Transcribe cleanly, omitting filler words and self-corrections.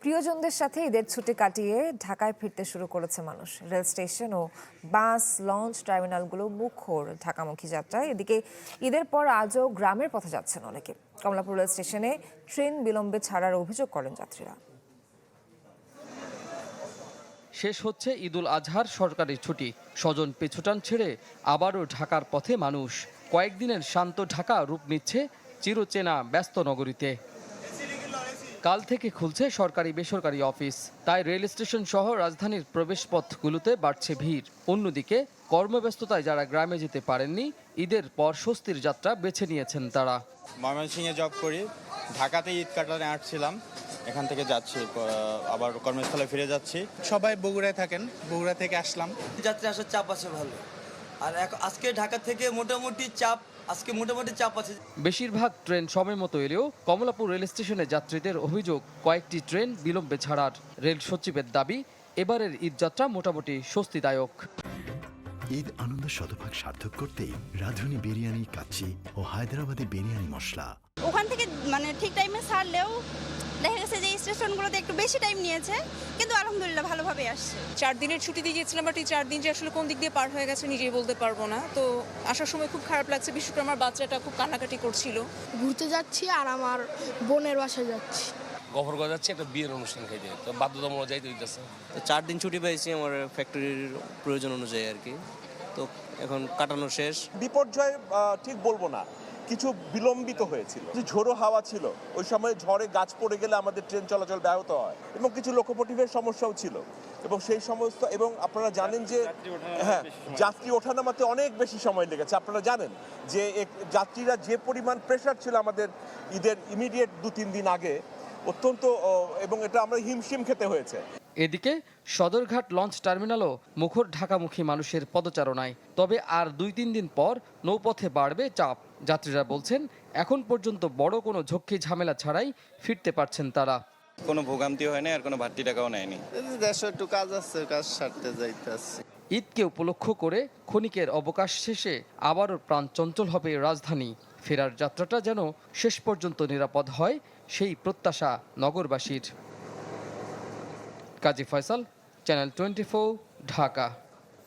প্রিয়জনদের সাথে ঈদের ছুটি কাটিয়ে ঢাকায় ফিরতে শুরু করেছে মানুষ। রেল স্টেশন ও বাস লঞ্চ টার্মিনালগুলো মুখর ঢাকামুখী যাত্রায়। এদিকে ঈদের পর আজও গ্রামের পথে যাচ্ছেন অনেকে। কমলাপুর রেল স্টেশনে ট্রেন বিলম্বে ছাড়ার অভিযোগ করেন যাত্রীরা। শেষ হচ্ছে ঈদুল আজহার সরকারি ছুটি, স্বজন পিছুটান ছেড়ে আবারও ঢাকার পথে মানুষ। কয়েকদিনের শান্ত ঢাকা রূপ নিচ্ছে চিরচেনা ব্যস্ত নগরীতে। কাল থেকে খুলছে সরকারি বেসরকারি অফিস, তাই রেল স্টেশন সহ রাজধানীর প্রবেশপথগুলোতে বাড়ছে ভিড়। অন্যদিকে কর্মব্যস্ততায় যারা গ্রামে যেতে পারেননি, ঈদের পর স্বস্তির যাত্রা বেছে নিয়েছেন তারা। ময়মনসিংহে জব করি, ঢাকাতে ঈদ কাটাতে আসছিলাম, এখান থেকে যাচ্ছি, আবার কর্মস্থলে ফিরে যাচ্ছি। সবাই বগুড়ায় থাকেন, বগুড়া থেকে আসলাম। যাত্রী আসার চাপ আছে ভালো, আর আজকে ঢাকা থেকে মোটামুটি চাপ আছে। বেশিরভাগ ট্রেন সময় মতো এলেও কমলাপুর রেল স্টেশনে যাত্রীদের অভিযোগ কয়েকটি ট্রেন বিলম্বে ছাড়ার। রেল সচিবের দাবি, এবারের ঈদযাত্রা মোটামুটি স্বস্তিদায়ক। ঈদ আনন্দ শতভাগ সার্থক করতেই রাঁধুনি বিরিয়ানি, কাচ্চি ও হায়দ্রাবাদি বিরিয়ানি মশলা। ওখান থেকে ঠিক টাইমে ছাড়লেও দেখা গেছে যে স্টেশনগুলোতে একটু বেশি টাইম নিয়েছে, কিন্তু আলহামদুলিল্লাহ ভালোভাবে আসছে। 4 দিনের ছুটি দিয়ে গিয়েছিলাম, বাট এই 4 দিন যে আসলে কোন দিক দিয়ে পার হয়ে গেছে নিজেই বলতে পারবো না। তো আসার সময় খুব খারাপ লাগছে, বিশেষ করে আমার বাচ্চাটা খুব কান্নাকাটি করছিল। ঘুরতে যাচ্ছি আর আমার বোনের বাসায় যাচ্ছি। গফরগাঁও যাচ্ছি একটা বিয়ের অনুষ্ঠান খাইতে, তো বাধ্যতামূলক যাইতে হইতেছে। 4 দিন ছুটি পেয়েছি আমার ফ্যাক্টরির প্রয়োজন অনুযায়ী আর কি, তো এখন কাটানো শেষ। বিপর্যয় ঠিক বলবো না, কিছু বিলম্বিত হয়েছিল। ঝোড়ো হাওয়া ছিল, ওই সময় ঝড়ে গাছ পড়ে গেলে আমাদের ট্রেন চলাচল ব্যাহত হয়, এবং কিছু লোকোমোটিভের সমস্যাও ছিল। এবং সেই সমস্ত, এবং আপনারা জানেন যে হ্যাঁ, যাত্রী ওঠানামাতে অনেক বেশি সময় লেগেছে। আপনারা জানেন যে যাত্রীরা যে পরিমাণ প্রেশার ছিল আমাদের ঈদের ইমিডিয়েট 2-3 দিন আগে, অত্যন্ত, এবং এটা আমরা হিমশিম খেতে হয়েছে। এদিকে সদরঘাট লঞ্চ টার্মিনালও মুখর ঢাকামুখী মানুষের পদচারণায়। তবে আর 2-3 দিন পর নৌপথে বাড়বে চাপ। যাত্রীরা বলছেন, এখন পর্যন্ত বড় কোনো ঝক্কি ঝামেলা ছাড়াই ফিরতে পারছেন তারা। কোনো ভোগান্তি হয় না, আর কোনো বাড়তি টাকাও নেয়নি। দেশে একটু কাজ আছে, কাজ সারতে যাইতেছি। ঈদকে উপলক্ষ করে ক্ষণিকের অবকাশ শেষে আবারও প্রাণ চঞ্চল হবে রাজধানী। ফেরার যাত্রাটা যেন শেষ পর্যন্ত নিরাপদ হয়, সেই প্রত্যাশা নগরবাসীর। কাজী ফয়সাল, চ্যানেল 24, ঢাকা।